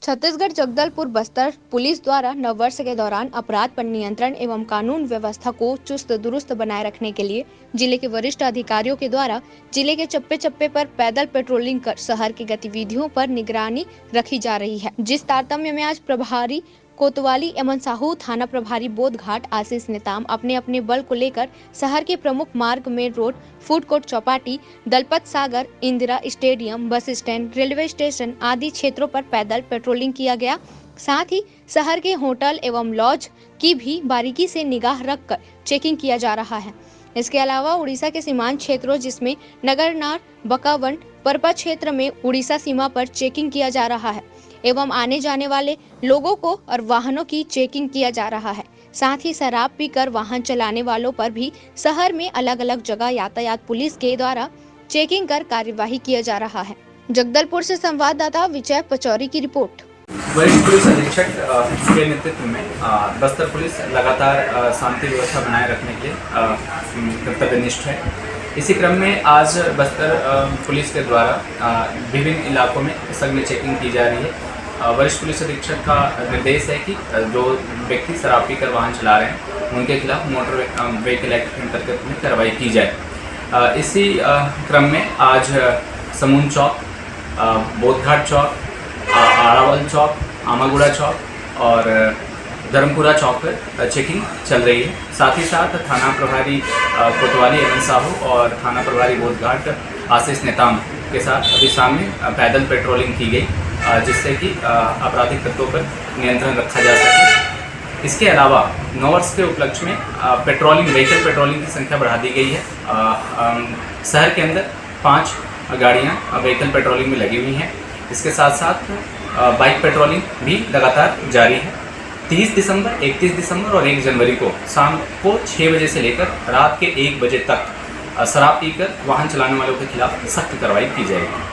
Chhattisgarh Jagdalpur Bastar police द्वारा नववर्ष के दौरान अपराध पर नियंत्रण एवं कानून व्यवस्था को चुस्त दुरुस्त बनाए रखने के लिए जिले के वरिष्ठ अधिकारियों के द्वारा जिले के चप्पे चप्पे पर पैदल पेट्रोलिंग कर शहर की गतिविधियों पर निगरानी रखी जा रही है। जिस तारतम्य में आज प्रभारी कोतवाली एवं साहू, थाना प्रभारी बोधघाट आशीष नेताम अपने अपने बल को लेकर शहर के प्रमुख मार्ग मेन रोड, फूड कोर्ट चौपाटी, Dalpat Sagar, Indira stadium, bus stand, railway station आदि क्षेत्रों पर पैदल पेट्रोलिंग किया गया। साथ ही शहर के होटल एवं लॉज की भी बारीकी से निगाह रखकर चेकिंग किया जा रहा है। इसके अलावा उड़ीसा के सीमांत क्षेत्रों जिसमें नगरनार, बकावंड, परपा क्षेत्र में उड़ीसा सीमा पर चेकिंग किया जा रहा है एवं आने जाने वाले लोगों को और वाहनों की चेकिंग किया जा रहा है। साथ ही शराब पीकर वाहन चलाने वालों पर भी शहर में अलग अलग जगह यातायात पुलिस के द्वारा चेकिंग कर कार्यवाही किया जा रहा है। जगदलपुर से संवाददाता विजय पचौरी की रिपोर्ट। वरिष्ठ पुलिस अधीक्षक के नेतृत्व में बस्तर पुलिस लगातार शांति व्यवस्था बनाए रखने के कर्तव्यनिष्ठ है। इसी क्रम में आज बस्तर पुलिस के द्वारा विभिन्न इलाकों में सघन चेकिंग की जा रही है। वरिष्ठ पुलिस अधीक्षक का निर्देश है कि जो व्यक्ति शराब पीकर वाहन चला रहे हैं उनके खिलाफ मोटर व्हीकल एक्ट के अंतर्गत में कार्रवाई की जाए। इसी क्रम में आज समून चौक, बोधघाट चौक, आड़ावल चौक, आमागुड़ा चौक और धर्मपुरा चौक पर चेकिंग चल रही है। साथ ही साथ थाना प्रभारी कोतवाली एवं साहू और थाना प्रभारी बोधघाट आशीष नेताम के साथ अभी सामने पैदल पेट्रोलिंग की गई, जिससे कि आपराधिक तत्वों पर नियंत्रण रखा जा सके। इसके अलावा नववर्ष के उपलक्ष्य में व्हीकल पेट्रोलिंग की संख्या बढ़ा दी गई है। शहर के अंदर 5 गाड़ियाँ व्हीकल पेट्रोलिंग में लगी हुई हैं। इसके साथ साथ बाइक पेट्रोलिंग भी लगातार जारी है। 30 दिसंबर, 31 दिसंबर और 1 जनवरी को शाम को 6 बजे से लेकर रात के 1 बजे तक शराब पीकर वाहन चलाने वालों के खिलाफ सख्त कार्रवाई की जाएगी।